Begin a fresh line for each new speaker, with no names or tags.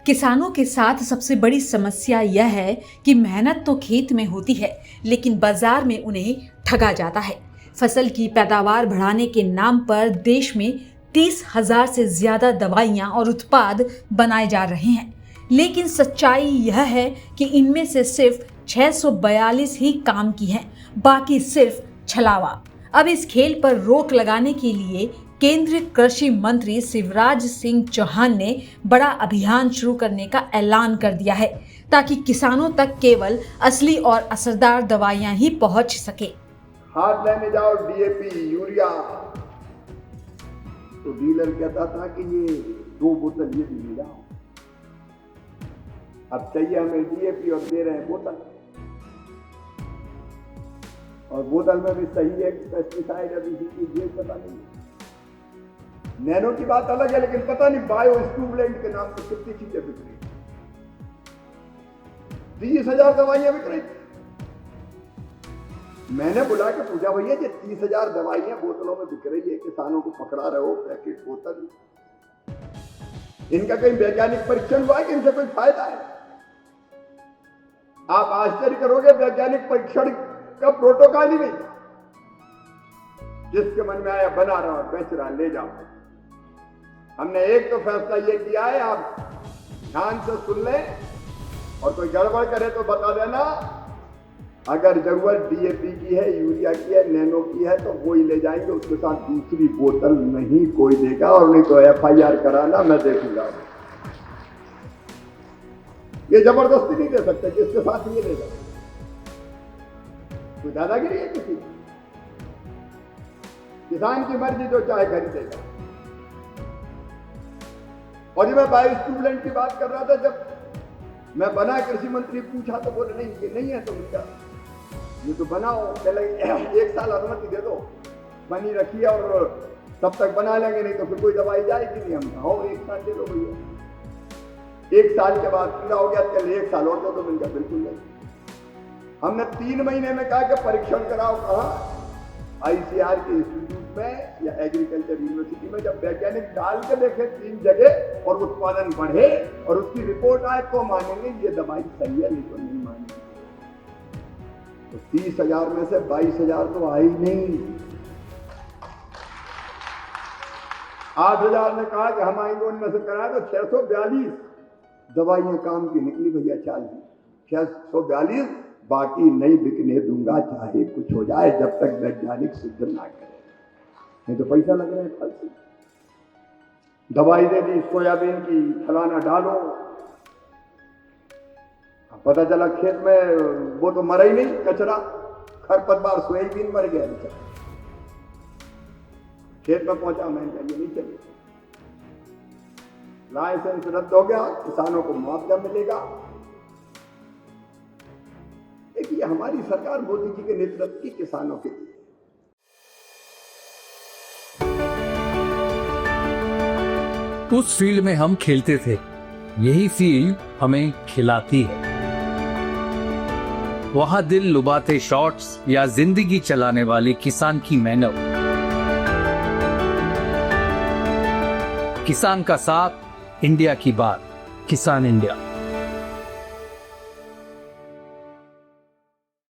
किसानों के साथ सबसे बड़ी समस्या यह है कि मेहनत तो खेत में होती है, लेकिन बाजार में उन्हें ठगा जाता है। फसल की पैदावार बढ़ाने के नाम पर देश में 30,000 से ज्यादा दवाइयां और उत्पाद बनाए जा रहे हैं, लेकिन सच्चाई यह है कि इनमें से सिर्फ 642 ही काम की हैं, बाकी सिर्फ छलावा। अब इस खेल पर रोक लगाने के लिए केंद्रीय कृषि मंत्री शिवराज सिंह चौहान ने बड़ा अभियान शुरू करने का ऐलान कर दिया है, ताकि किसानों तक केवल असली और असरदार दवाइयां ही पहुंच सके।
खाद लेने जाओ, डीएपी, यूरिया, तो डीलर कहता था कि ये 2 बोतल ये भी ले जाओ। अब चाहिए हमें डीएपी और दे रहे हैं बोतल, और बोतल में भी सही है कि पेस्टिसाइड अभी की पता नहीं। नैनो की बात अलग है, लेकिन पता नहीं बायो स्टूबलेंट के नाम पर कितनी चीजें बिक रही, 30,000 दवाइयां बिक रही। मैंने बुला के पूछा, भैया ये 30,000 दवाइयां बोतलों में बिक रही है, किसानों को पकड़ा रहे हो पैकेट बोतल, इनका कहीं वैज्ञानिक परीक्षण हुआ है कि इनसे कोई फायदा है? आप आश्चर्य करोगे, वैज्ञानिक परीक्षण का प्रोटोकॉल ही नहीं। जिसके मन में आया बना रहा, बेच रहा, ले जाओ। हमने एक तो फैसला ये किया है, आप ध्यान से सुन लें, और कोई गड़बड़ करे तो बता देना। अगर जरूरत डीएपी की है, यूरिया की है, नैनो की है, तो वो ही ले जाएंगे, उसके साथ दूसरी बोतल नहीं कोई देगा, और नहीं तो एफआईआर कराना, मैं देखूंगा। ये जबरदस्ती नहीं दे सकते कि इसके साथ ये ले जाए, कोई दादागिरी है किसी? किसान की मर्जी, जो चाहे खरीदेगा। और ये मैं बायो स्टूबलेंट की बात कर रहा था, जब मैं बना कृषि मंत्री पूछा तो बोले नहीं, ये नहीं है, तो उनका ये तो बनाओ, चले 1 साल अनुमति दे दो, बनी रखिए, और तब तक बना लेंगे, नहीं तो फिर कोई दवाई जाएगी नहीं। हम हो 1 साल दे दो भैया, 1 साल के बाद पूरा हो गया, चल 1 साल और दो, तो इनका बिल्कुल नहीं। हमने 3 महीने में कहा कि परीक्षण कराओ, कहा आईसीआर के इंस्टीट्यूट में या एग्रीकल्चर यूनिवर्सिटी में। जब वैज्ञानिक डाल के देखे 3 जगह और उत्पादन बढ़े और उसकी रिपोर्ट आए, तो मानेंगे ये दवाई सही है, नहीं तो नहीं मानेंगे। तो 30,000 में से 22,000 तो आई नहीं। 8,000 ने कहा कि हम आएंगे, उनमें से कराया, तो 642 दवाइयां काम की निकली भैया। 642 बाकी नहीं बिकने दूंगा, चाहे कुछ हो जाए, जब तक वैज्ञानिक सिद्ध ना करे। नहीं तो पैसा लग रहा है फालतू। दवाई दे दी सोयाबीन की, फलाना डालो, पता चला खेत में वो तो मरा ही नहीं, कचरा, खरपतवार, सोयाबीन मर गया बेचारा। खेत में पहुंचा, मैंने कहा ये नहीं चलेगा, लाइसेंस रद्द हो गया, किसानों को मुआवजा मिलेगा। देखिए, हमारी सरकार मोदी जी के नेतृत्व की किसानों के लिए।
उस फील्ड में हम खेलते थे, यही फील्ड हमें खिलाती है। वहां दिल लुभाते शॉट्स या जिंदगी चलाने वाले किसान की मेहनत, किसान का साथ, इंडिया की बात, किसान इंडिया।